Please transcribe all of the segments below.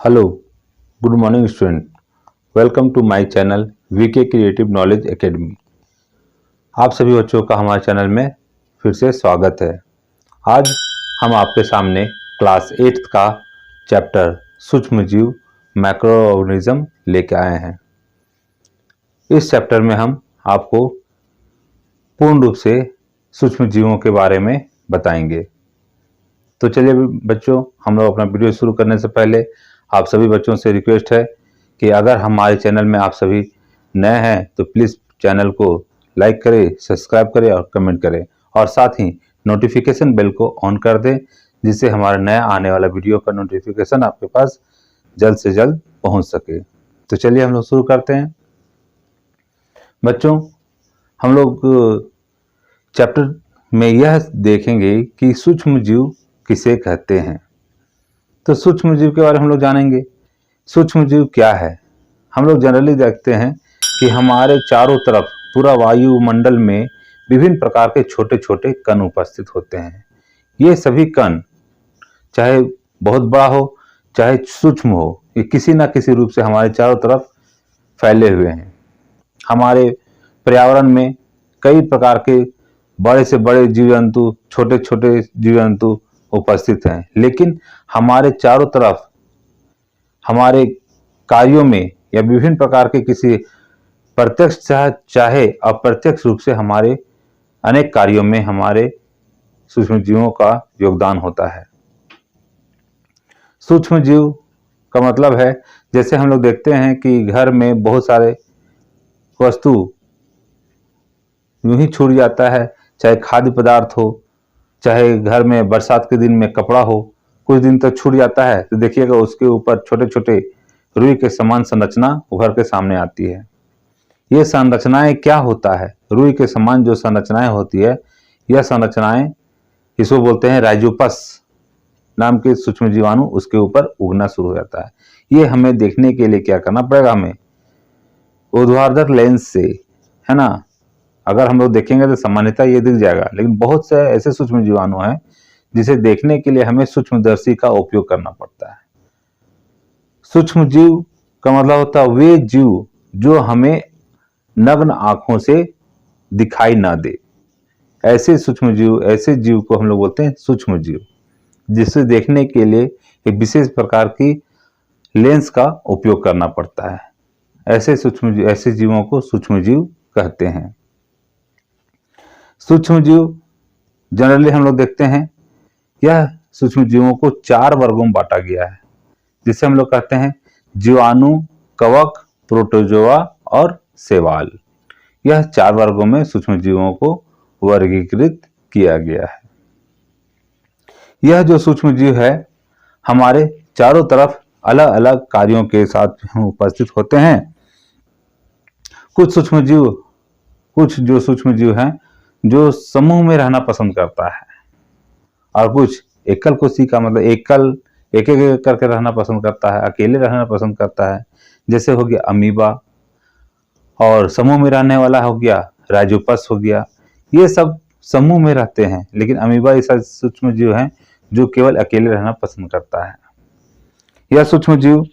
Hello, good morning student. Welcome to my channel VK creative knowledge academy. आप सभी बच्चों का हमारे चैनल में फिर से स्वागत है। आज हम आपके सामने क्लास 8 का चैप्टर सूक्ष्म जीव माइक्रो ऑर्गेनिज्म लेके आए हैं। इस चैप्टर में हम आपको पूर्ण रूप से सूक्ष्म जीवों के बारे में बताएंगे। तो चलिए बच्चों, हम लोग अपना वीडियो शुरू करने से पहले आप सभी बच्चों से रिक्वेस्ट है कि अगर हमारे चैनल में आप सभी नए हैं तो प्लीज़ चैनल को लाइक करें, सब्सक्राइब करें और कमेंट करें, और साथ ही नोटिफिकेशन बेल को ऑन कर दें, जिससे हमारा नया आने वाला वीडियो का नोटिफिकेशन आपके पास जल्द से जल्द पहुंच सके। तो चलिए हम लोग शुरू करते हैं। बच्चों, हम लोग चैप्टर में यह देखेंगे कि सूक्ष्म जीव किसे कहते हैं। तो सूक्ष्म जीव के बारे में हम लोग जानेंगे। सूक्ष्म जीव क्या है? हम लोग जनरली देखते हैं कि हमारे चारों तरफ पूरा वायुमंडल में विभिन्न प्रकार के छोटे छोटे कण उपस्थित होते हैं। ये सभी कण चाहे बहुत बड़ा हो चाहे सूक्ष्म हो, ये किसी ना किसी रूप से हमारे चारों तरफ फैले हुए हैं। हमारे पर्यावरण में कई प्रकार के बड़े से बड़े जीव जंतु, छोटे छोटे जीव जंतु उपस्थित हैं, लेकिन हमारे चारों तरफ हमारे कार्यों में या विभिन्न प्रकार के किसी प्रत्यक्ष चाहे अप्रत्यक्ष रूप से हमारे अनेक कार्यों में हमारे सूक्ष्म जीवों का योगदान होता है। सूक्ष्म जीव का मतलब है, जैसे हम लोग देखते हैं कि घर में बहुत सारे वस्तु यूं ही छूट जाता है, चाहे खाद्य पदार्थ हो, चाहे घर में बरसात के दिन में कपड़ा हो, कुछ दिन तक छूट जाता है तो देखिएगा उसके ऊपर छोटे छोटे रुई के समान संरचना उभर के सामने आती है। ये संरचनाएं क्या होता है? रुई के समान जो संरचनाएं होती है, यह संरचनाएं, इसको बोलते हैं राइजोपस नाम के सूक्ष्म जीवाणु, उसके ऊपर उगना शुरू हो जाता है। ये हमें देखने के लिए क्या करना पड़ेगा? हमें ऊर्ध्वाधर लेंस से, है ना, अगर हम लोग देखेंगे तो सामान्यतः ये दिख जाएगा, लेकिन बहुत से ऐसे सूक्ष्म जीवाणु हैं जिसे देखने के लिए हमें सूक्ष्मदर्शी का उपयोग करना पड़ता है। सूक्ष्म जीव का मतलब होता है वे जीव जो हमें नग्न आंखों से दिखाई ना दे। ऐसे सूक्ष्म जीव, ऐसे जीव को हम लोग बोलते हैं सूक्ष्म जीव, जिसे देखने के लिए एक विशेष प्रकार की लेंस का उपयोग करना पड़ता है। ऐसे जीवों को सूक्ष्म जीव कहते हैं। सूक्ष्म जीव जनरली हम लोग देखते हैं, यह सूक्ष्म जीवों को 4 वर्गों में बांटा गया है, जिसे हम लोग कहते हैं जीवाणु, कवक, प्रोटोजोआ और शैवाल। यह 4 वर्गों में सूक्ष्म जीवों को वर्गीकृत किया गया है। यह जो सूक्ष्म जीव है हमारे चारों तरफ अलग अलग कार्यों के साथ उपस्थित होते हैं। कुछ सूक्ष्म जीव हैं जो समूह में रहना पसंद करता है, और कुछ एकल कोशिका मतलब एक एक करके रहना पसंद करता है, अकेले रहना पसंद करता है। जैसे हो गया अमीबा, और समूह में रहने वाला हो गया राइजोपस हो गया। ये सब समूह में रहते हैं, लेकिन अमीबा ऐसा सूक्ष्म जीव है जो केवल अकेले रहना पसंद करता है। यह सूक्ष्म जीव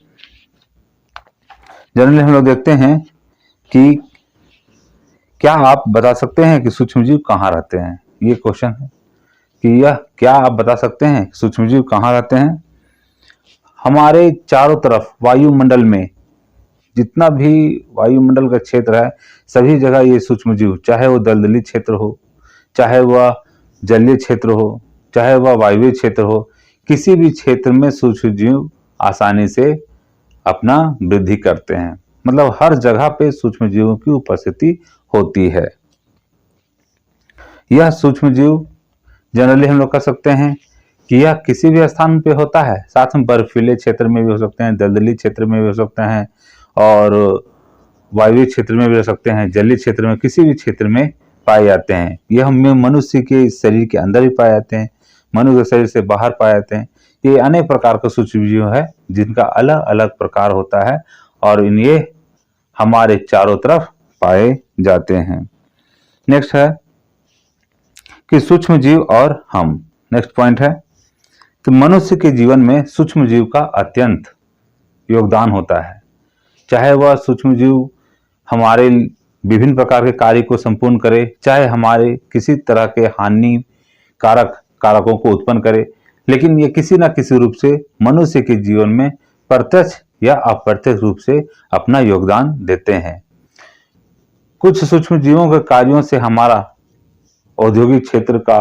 जनरली हम लोग देखते हैं कि क्या आप बता सकते हैं कि सूक्ष्म जीव कहाँ रहते हैं? ये क्वेश्चन है कि यह क्या आप बता सकते हैं सूक्ष्म जीव कहाँ रहते हैं? हमारे चारों तरफ वायुमंडल में जितना भी वायुमंडल का क्षेत्र है, सभी जगह ये सूक्ष्म जीव, चाहे वो दलदली क्षेत्र हो, चाहे वह जलीय क्षेत्र हो, चाहे वह वायवीय क्षेत्र हो, किसी भी क्षेत्र में सूक्ष्म जीव आसानी से अपना वृद्धि करते हैं। मतलब हर जगह पे सूक्ष्म जीवों की उपस्थिति होती है। यह सूक्ष्म जीव जनरली हम लोग कह सकते हैं कि यह किसी भी स्थान पे होता है, साथ में बर्फीले क्षेत्र में भी हो सकते हैं, दलदली क्षेत्र में भी हो सकते हैं, और वायवीय क्षेत्र में भी हो सकते हैं, जलीय क्षेत्र में, किसी भी क्षेत्र में पाए जाते हैं। यह मनुष्य के शरीर के अंदर भी पाए जाते हैं, मनुष्य के शरीर से बाहर पाए जाते हैं। ये अनेक प्रकार के सूक्ष्म जीव है जिनका अलग अलग प्रकार होता है, और ये हमारे चारों तरफ पाए जाते हैं। नेक्स्ट है कि सूक्ष्म जीव और हम। नेक्स्ट पॉइंट है कि मनुष्य के जीवन में सूक्ष्म जीव का अत्यंत योगदान होता है। चाहे वह सूक्ष्म जीव हमारे विभिन्न प्रकार के कार्य को संपूर्ण करे, चाहे हमारे किसी तरह के हानिकारक कारकों को उत्पन्न करे, लेकिन ये किसी न किसी रूप से मनुष्य के जीवन में प्रत्यक्ष या अप्रत्यक्ष रूप से अपना योगदान देते हैं। कुछ सूक्ष्म जीवों के कार्यों से हमारा औद्योगिक क्षेत्र का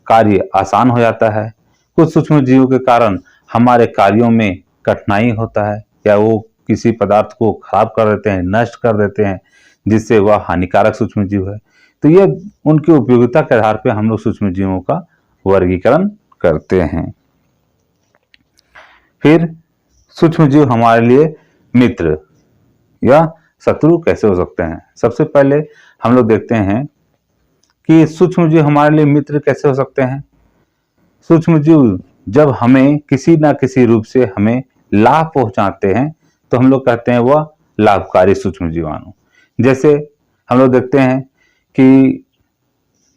कार्य आसान हो जाता है। कुछ सूक्ष्म जीवों के कारण हमारे कार्यों में कठिनाई होता है, या वो किसी पदार्थ को खराब कर देते हैं, नष्ट कर देते हैं, जिससे वह हानिकारक सूक्ष्म जीव है। तो ये उनकी उपयोगिता के आधार पर हम लोग सूक्ष्म जीवों का वर्गीकरण करते हैं। फिर सूक्ष्म जीव हमारे लिए मित्र या शत्रु कैसे हो सकते हैं। सबसे पहले हम लोग देखते हैं कि सूक्ष्म जीव हमारे लिए मित्र कैसे हो सकते हैं। सूक्ष्म जीव जब हमें किसी ना किसी रूप से हमें लाभ पहुंचाते हैं तो हम लोग कहते हैं वह लाभकारी सूक्ष्म जीवाणु। जैसे हम लोग देखते हैं कि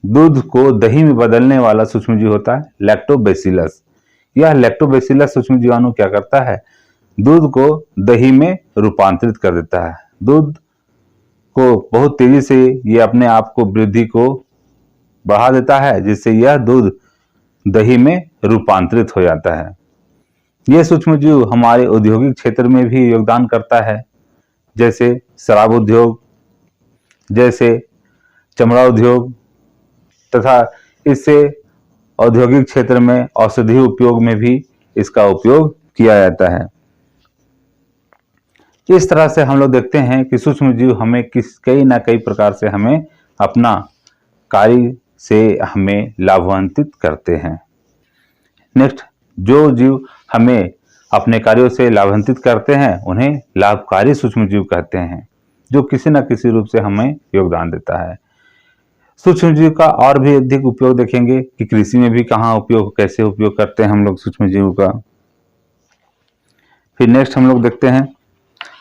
दूध को दही में बदलने वाला सूक्ष्म जीव होता है लैक्टोबैसिलस। यह लैक्टोबैसिलस सूक्ष्म जीवाणु क्या करता है, दूध को दही में रूपांतरित कर देता है। दूध को बहुत तेजी से ये अपने आप को वृद्धि को बढ़ा देता है, जिससे यह दूध दही में रूपांतरित हो जाता है। यह सूक्ष्म जीव हमारे औद्योगिक क्षेत्र में भी योगदान करता है, जैसे शराब उद्योग, जैसे चमड़ा उद्योग, तथा इससे औद्योगिक क्षेत्र में औषधि उपयोग में भी इसका उपयोग किया जाता है। इस तरह से हम लोग देखते हैं कि सूक्ष्म जीव हमें कई ना कई प्रकार से हमें अपना कार्य से हमें लाभान्वित करते हैं। नेक्स्ट, जो जीव हमें अपने कार्यों से लाभान्वित करते हैं उन्हें लाभकारी सूक्ष्म जीव कहते हैं, जो किसी न किसी रूप से हमें योगदान देता है। सूक्ष्म जीव का और भी अधिक उपयोग देखेंगे कि कृषि में भी कहाँ उपयोग, कैसे उपयोग करते हैं हम लोग सूक्ष्म जीव का। फिर नेक्स्ट हम लोग देखते हैं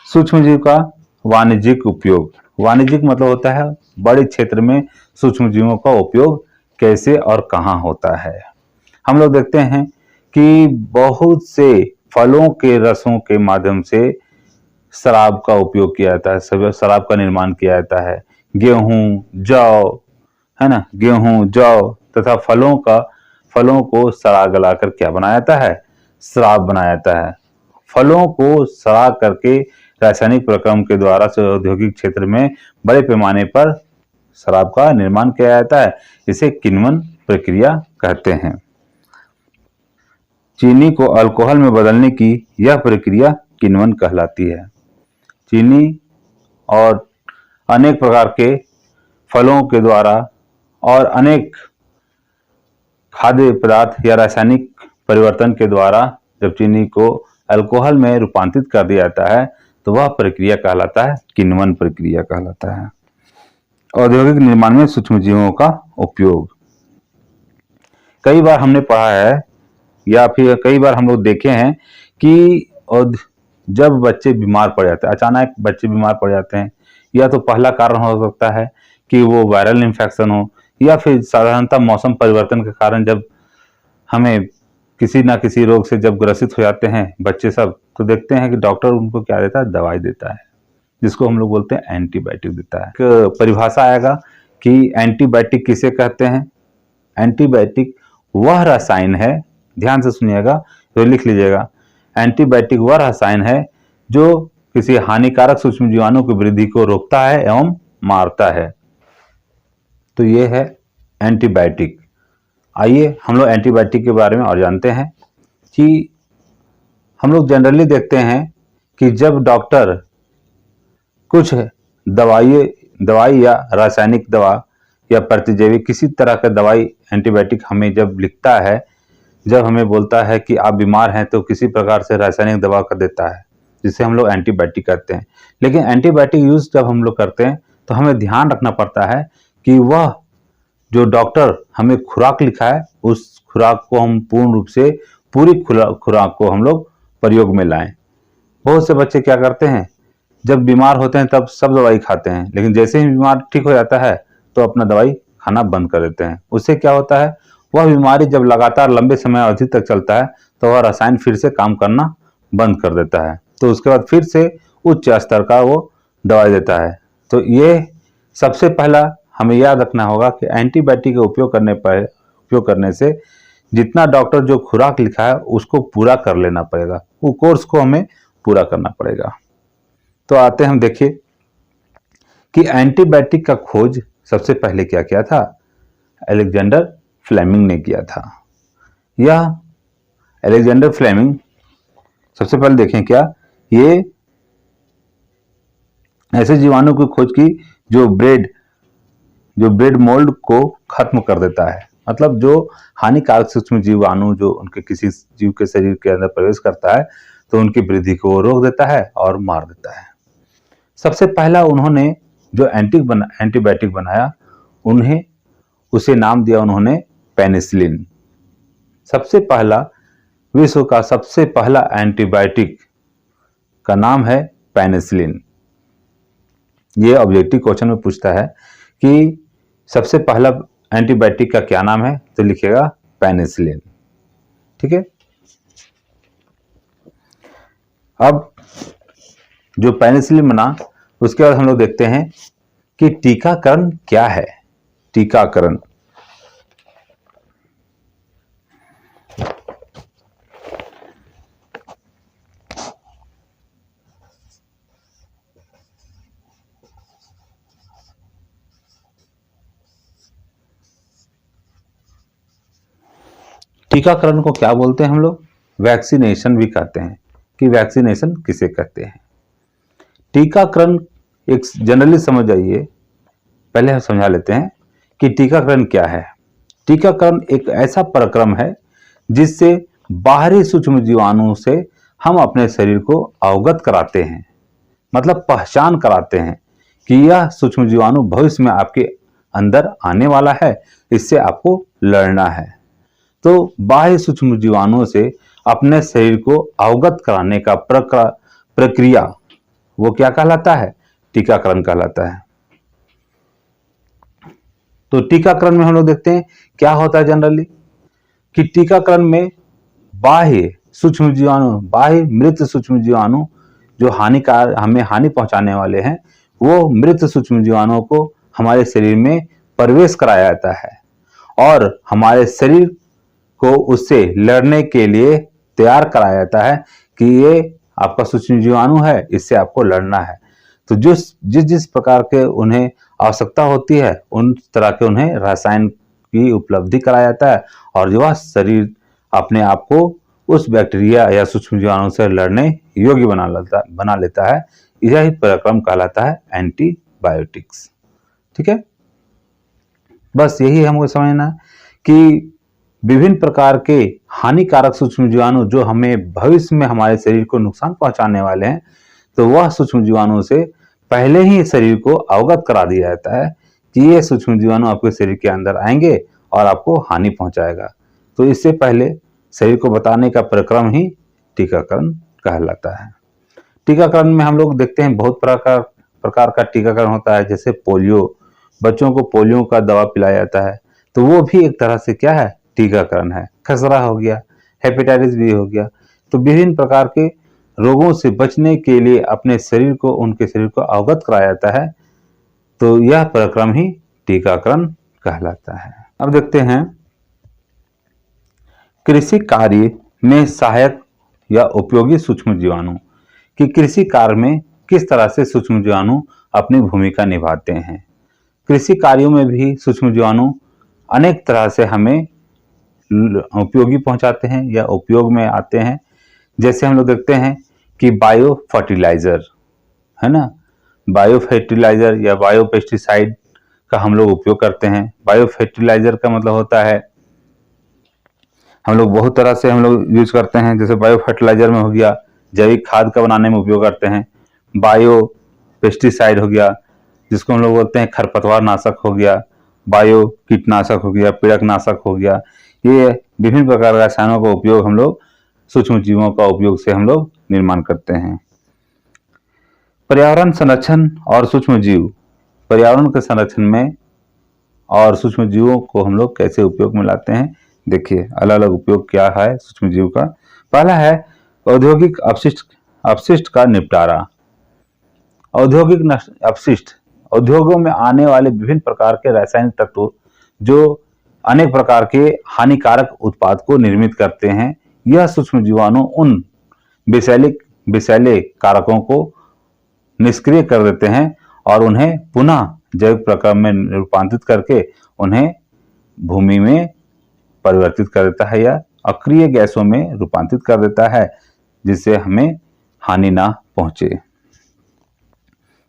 सूक्ष्म जीव का वाणिज्यिक उपयोग। वाणिज्यिक मतलब होता है बड़े क्षेत्र में सूक्ष्म जीवों का उपयोग कैसे और कहाँ होता है। हम लोग देखते हैं कि बहुत से फलों के रसों के माध्यम से शराब का उपयोग किया जाता है, शराब का निर्माण किया जाता है। गेहूं, जौ, है ना, गेहूं, जौ तथा फलों को सड़ा गला कर क्या बनाया जाता है, शराब बनाया जाता है। फलों को सड़ा करके रासायनिक प्रक्रम के द्वारा से औद्योगिक क्षेत्र में बड़े पैमाने पर शराब का निर्माण किया जाता है। इसे किण्वन प्रक्रिया कहते हैं। चीनी को अल्कोहल में बदलने की यह प्रक्रिया किण्वन कहलाती है। चीनी और अनेक प्रकार के फलों के द्वारा और अनेक खाद्य पदार्थ या रासायनिक परिवर्तन के द्वारा जब चीनी को अल्कोहल में रूपांतरित कर दिया जाता है तो वह प्रक्रिया कहलाता है किण्वन प्रक्रिया कहलाता है। औद्योगिक निर्माण में सूक्ष्म जीवों का उपयोग कई बार हमने पढ़ा है या फिर कई बार हम लोग देखे हैं कि जब बच्चे बीमार पड़ जाते हैं, अचानक बच्चे बीमार पड़ जाते हैं, या तो पहला कारण हो सकता है कि वो वायरल इन्फेक्शन हो, या फिर साधारणतः मौसम परिवर्तन के कारण जब हमें किसी ना किसी रोग से जब ग्रसित हो जाते हैं बच्चे सब, तो देखते हैं कि डॉक्टर उनको क्या देता है, दवाई देता है, जिसको हम लोग बोलते हैं एंटीबायोटिक देता है। एक परिभाषा आएगा कि एंटीबायोटिक किसे कहते हैं। एंटीबायोटिक वह रसायन है, ध्यान से सुनिएगा तो लिख लीजिएगा, एंटीबायोटिक वह रसायन है जो किसी हानिकारक सूक्ष्म जीवाणु की वृद्धि को रोकता है एवं मारता है। तो ये है एंटीबायोटिक। आइए हम लोग एंटीबायोटिक के बारे में और जानते हैं कि हम लोग जनरली देखते हैं कि जब डॉक्टर कुछ दवाई या रासायनिक दवा या प्रतिजैविक किसी तरह का दवाई एंटीबायोटिक हमें जब लिखता है, जब हमें बोलता है कि आप बीमार हैं तो किसी प्रकार से रासायनिक दवा का देता है, जिसे हम लोग एंटीबायोटिक कहते हैं। लेकिन एंटीबायोटिक यूज जब हम लोग करते हैं तो हमें ध्यान रखना पड़ता है कि वह जो डॉक्टर हमें खुराक लिखा है उस खुराक को हम पूर्ण रूप से पूरी खुराक को हम लोग प्रयोग में लाएं। बहुत से बच्चे क्या करते हैं, जब बीमार होते हैं तब सब दवाई खाते हैं, लेकिन जैसे ही बीमार ठीक हो जाता है तो अपना दवाई खाना बंद कर देते हैं। उससे क्या होता है, वह बीमारी जब लगातार लंबे समय अवधि तक चलता है तो वह रसायन फिर से काम करना बंद कर देता है। तो उसके बाद फिर से उच्च स्तर का वो दवाई देता है। तो ये सबसे पहला हमें याद रखना होगा कि एंटीबायोटिक का उपयोग करने से जितना डॉक्टर जो खुराक लिखा है उसको पूरा कर लेना पड़ेगा, वो कोर्स को हमें पूरा करना पड़ेगा। तो आते हम देखिए कि एंटीबायोटिक का खोज सबसे पहले क्या किया था, अलेक्जेंडर फ्लेमिंग ने किया था। यह अलेक्जेंडर फ्लेमिंग सबसे पहले देखें क्या, ये ऐसे जीवाणु की खोज की जो ब्रेड मोल्ड को खत्म कर देता है, मतलब जो हानिकारक सूक्ष्म जीवाणु जो उनके किसी जीव के शरीर के अंदर प्रवेश करता है तो उनकी वृद्धि को रोक देता है और मार देता है। सबसे पहला उन्होंने जो एंटीबायोटिक बनाया, उसे नाम दिया उन्होंने पेनिसिलिन। सबसे पहला विश्व का सबसे पहला एंटीबायोटिक का नाम है पेनिसिलिन। ये ऑब्जेक्टिव क्वेश्चन में पूछता है कि सबसे पहला एंटीबायोटिक का क्या नाम है, तो लिखिएगा पेनिसिलिन। ठीक है। अब जो पेनिसिलिन बना उसके बाद हम लोग देखते हैं कि टीकाकरण क्या है। टीकाकरण टीकाकरण को क्या बोलते हैं हम लोग, वैक्सीनेशन भी कहते हैं। कि वैक्सीनेशन किसे कहते हैं। टीकाकरण एक जनरली समझ आइए, पहले हम समझा लेते हैं कि टीकाकरण क्या है। टीकाकरण एक ऐसा प्रक्रम है जिससे बाहरी सूक्ष्म जीवाणु से हम अपने शरीर को अवगत कराते हैं, मतलब पहचान कराते हैं कि यह सूक्ष्म जीवाणु भविष्य में आपके अंदर आने वाला है, इससे आपको लड़ना है। तो बाह्य सूक्ष्म जीवाणुओं से अपने शरीर को अवगत कराने का प्रक्रिया वो क्या कहलाता है, टीकाकरण कहलाता है। तो टीकाकरण में हम लोग देखते हैं क्या होता है जनरली, कि टीकाकरण में बाह्य सूक्ष्म जीवाणु, बाह्य मृत सूक्ष्म जीवाणु जो हमें हानि पहुंचाने वाले हैं, वो मृत सूक्ष्म जीवाणुओं को हमारे शरीर में प्रवेश कराया जाता है और हमारे शरीर को उससे लड़ने के लिए तैयार कराया जाता है कि ये आपका सूक्ष्म जीवाणु है, इससे आपको लड़ना है। तो जिस प्रकार के उन्हें आवश्यकता होती है उन तरह के उन्हें रसायन की उपलब्धि कराया जाता है और जो शरीर अपने आप को उस बैक्टीरिया या सूक्ष्म जीवाणु से लड़ने योग्य बना लेता है। यही प्रक्रम कहलाता है एंटीबायोटिक्स। ठीक है, बस यही हमको समझना है कि विभिन्न प्रकार के हानिकारक सूक्ष्म जीवाणु जो हमें भविष्य में हमारे शरीर को नुकसान पहुंचाने वाले हैं, तो वह सूक्ष्म जीवाणु से पहले ही शरीर को अवगत करा दिया जाता है कि ये सूक्ष्म जीवाणु आपके शरीर के अंदर आएंगे और आपको हानि पहुंचाएगा। तो इससे पहले शरीर को बताने का प्रक्रम ही टीकाकरण कहलाता है। टीकाकरण में हम लोग देखते हैं बहुत प्रकार का टीकाकरण होता है। जैसे पोलियो, बच्चों को पोलियो का दवा पिलाया जाता है, तो वो भी एक तरह से क्या है, टीकाकरण है। खसरा हो गया, हेपेटाइटिस बी हो गया। तो विभिन्न प्रकार के रोगों से बचने के लिए अपने शरीर को, उनके शरीर को अवगत कराया जाता है, तो यह प्रक्रम ही टीकाकरण कहलाता है। अब देखते हैं कृषि कार्य में सहायक या उपयोगी सूक्ष्म जीवाणु, कि कृषि कार्य में किस तरह से सूक्ष्म जीवाणु अपनी भूमिका निभाते हैं। कृषि कार्यों में भी सूक्ष्म जीवाणु अनेक तरह से हमें उपयोगी पहुंचाते हैं या उपयोग में आते हैं। जैसे हम लोग देखते हैं कि बायो फर्टिलाइजर है ना, बायो फर्टिलाइजर या बायो पेस्टिसाइड का हम लोग उपयोग करते हैं। बायो फर्टिलाइजर का मतलब होता है, हम लोग बहुत तरह से हम लोग यूज करते हैं। जैसे बायो फर्टिलाइजर में हो गया, जैविक खाद का बनाने में उपयोग करते हैं। बायो पेस्टिसाइड हो गया, जिसको हम लोग बोलते हैं खरपतवार नाशक हो गया। बायो कीटनाशक हो गया, पीड़क नाशक हो गया। ये विभिन्न प्रकार के रसायनों का उपयोग हम लोग सूक्ष्म जीवों का उपयोग से हम लोग निर्माण करते हैं। पर्यावरण संरक्षण और सूक्ष्म जीव, पर्यावरण के संरक्षण में और सूक्ष्म जीवों को हम लोग कैसे उपयोग में लाते हैं। देखिए अलग अलग उपयोग क्या है सूक्ष्म जीव का। पहला है औद्योगिक अपशिष्ट का निपटारा। औद्योगिक अपशिष्ट उद्योगों में आने वाले विभिन्न प्रकार के रासायनिक तत्व जो अनेक प्रकार के हानिकारक उत्पाद को निर्मित करते हैं। यह सूक्ष्म जीवाणु उन विषैले कारकों को निष्क्रिय कर देते हैं और उन्हें पुनः जैविक प्रकार में रूपांतरित करके उन्हें भूमि में परिवर्तित कर देता है या अक्रिय गैसों में रूपांतरित कर देता है, जिससे हमें हानि ना पहुंचे।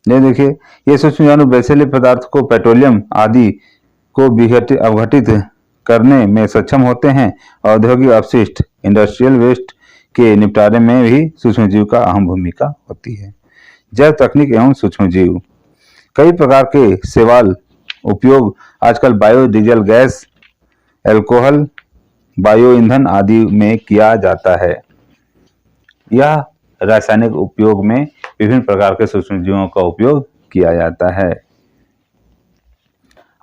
ये देखिए, ये सूक्ष्म जीवाणु विषैले पदार्थ को पेट्रोलियम आदि को अवघटित करने में सक्षम होते हैं। औद्योगिक अपशिष्ट इंडस्ट्रियल वेस्ट के निपटारे में भी सूक्ष्मजीव का अहम भूमिका होती है। जैव तकनीक एवं सूक्ष्मजीव। कई प्रकार के शैवाल उपयोग आजकल बायोडीजल गैस, अल्कोहल, बायो ईंधन आदि में किया जाता है। यह रासायनिक उपयोग में विभिन्न प्रकार के सूक्ष्मजीवों का उपयोग किया जाता है।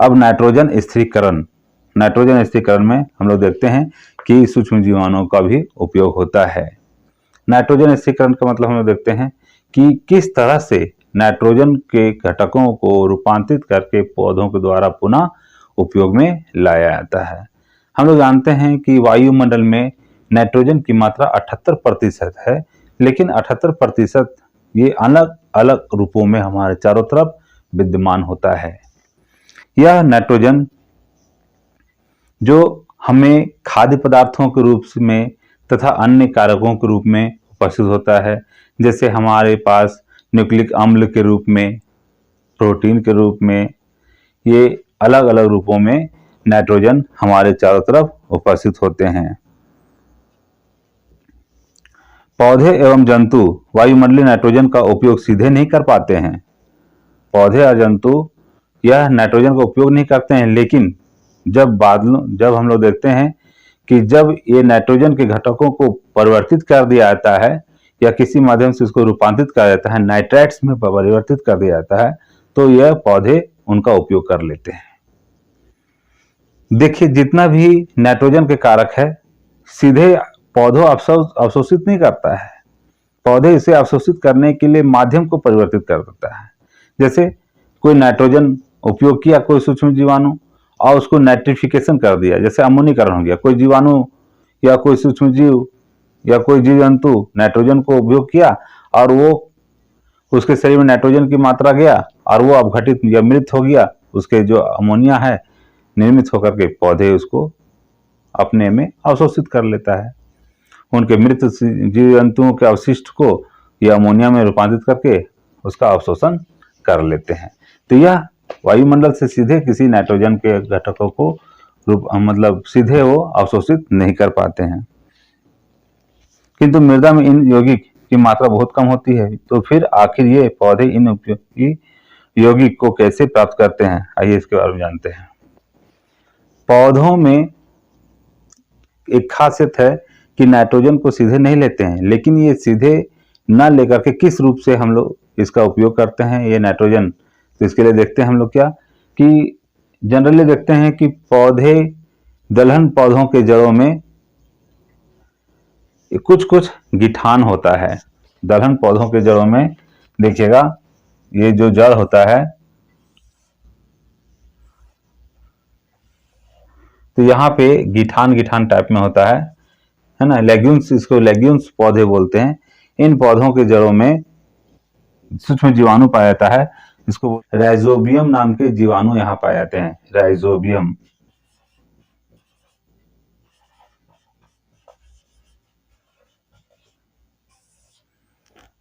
अब नाइट्रोजन स्थिरीकरण। नाइट्रोजन स्थिरीकरण में हम लोग देखते हैं कि सूक्ष्म जीवाणुओं का भी उपयोग होता है। नाइट्रोजन स्थिरीकरण का मतलब हम लोग देखते हैं कि किस तरह से नाइट्रोजन के घटकों को रूपांतरित करके पौधों के द्वारा पुनः उपयोग में लाया जाता है। हम लोग जानते हैं कि वायुमंडल में नाइट्रोजन की मात्रा 78% है, लेकिन 78% ये अलग अलग रूपों में हमारे चारों तरफ विद्यमान होता है। यह नाइट्रोजन जो हमें खाद्य पदार्थों के रूप में तथा अन्य कारकों के रूप में उपस्थित होता है, जैसे हमारे पास न्यूक्लिक अम्ल के रूप में, प्रोटीन के रूप में, ये अलग अलग रूपों में नाइट्रोजन हमारे चारों तरफ उपस्थित होते हैं। पौधे एवं जंतु वायुमंडलीय नाइट्रोजन का उपयोग सीधे नहीं कर पाते हैं। पौधे और जंतु यह नाइट्रोजन का उपयोग नहीं करते हैं, लेकिन जब हम लोग देखते हैं कि जब ये नाइट्रोजन के घटकों को परिवर्तित कर दिया जाता है या किसी माध्यम से उसको रूपांतरित किया जाता है, नाइट्राइट्स में परिवर्तित कर दिया जाता है, तो यह पौधे उनका उपयोग कर लेते हैं। देखिए, जितना भी नाइट्रोजन के कारक है सीधे पौधों अवशोषित नहीं करता है। पौधे इसे अवशोषित करने के लिए माध्यम को परिवर्तित कर देता है। जैसे कोई नाइट्रोजन उपयोग किया कोई सूक्ष्म जीवाणु और उसको नाइट्रिफिकेशन कर दिया, जैसे अमोनीकरण हो गया। कोई जीवाणु या कोई सूक्ष्म जीव या कोई जीव जंतु नाइट्रोजन को उपयोग किया और वो उसके शरीर में नाइट्रोजन की मात्रा गया और वो अपघटित या मृत हो गया। उसके जो अमोनिया है निर्मित होकर के पौधे उसको अपने में अवशोषित कर लेता है। उनके मृत जीव जंतुओं के अवशिष्ट को यह अमोनिया में रूपांतरित करके उसका अवशोषण कर लेते हैं। तो यह वायुमंडल से सीधे किसी नाइट्रोजन के घटकों को मतलब सीधे वो अवशोषित नहीं कर पाते हैं। किंतु मृदा में इन यौगिक की मात्रा बहुत कम होती है। तो फिर आखिर ये पौधे इन उपयोगी यौगिक को कैसे प्राप्त करते हैं, आइए इसके बारे में जानते हैं। पौधों में एक खासियत है कि नाइट्रोजन को सीधे नहीं लेते हैं, लेकिन ये सीधे न लेकर के किस रूप से हम लोग इसका उपयोग करते हैं ये नाइट्रोजन। तो इसके लिए देखते हैं हम लोग क्या कि जनरली देखते हैं कि पौधे दलहन पौधों के जड़ों में कुछ कुछ गिठान होता है। दलहन पौधों के जड़ों में देखिएगा ये जो जड़ होता है तो यहाँ पे गिठान टाइप में होता है ना। लेग्यूम्स, इसको लेग्यूम्स पौधे बोलते हैं। इन पौधों के जड़ों में सूक्ष्म जीवाणु पाया जाता है। इसको राइजोबियम नाम के जीवाणु यहाँ पाए जाते हैं। राइजोबियम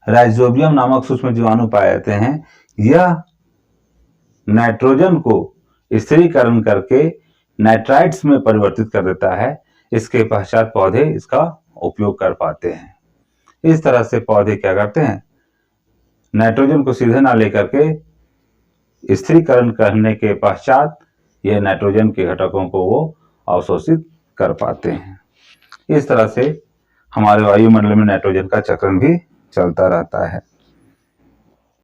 राइजोबियम नामक सूक्ष्म जीवाणु पाए जाते हैं। यह नाइट्रोजन को स्थिरीकरण करके नाइट्राइट्स में परिवर्तित कर देता है। इसके पश्चात पौधे इसका उपयोग कर पाते हैं। इस तरह से पौधे क्या करते हैं, नाइट्रोजन को सीधे ना लेकर के स्थिरीकरण करने के पश्चात यह नाइट्रोजन के घटकों को वो अवशोषित कर पाते हैं। इस तरह से हमारे वायुमंडल में नाइट्रोजन का चक्रण भी चलता रहता है।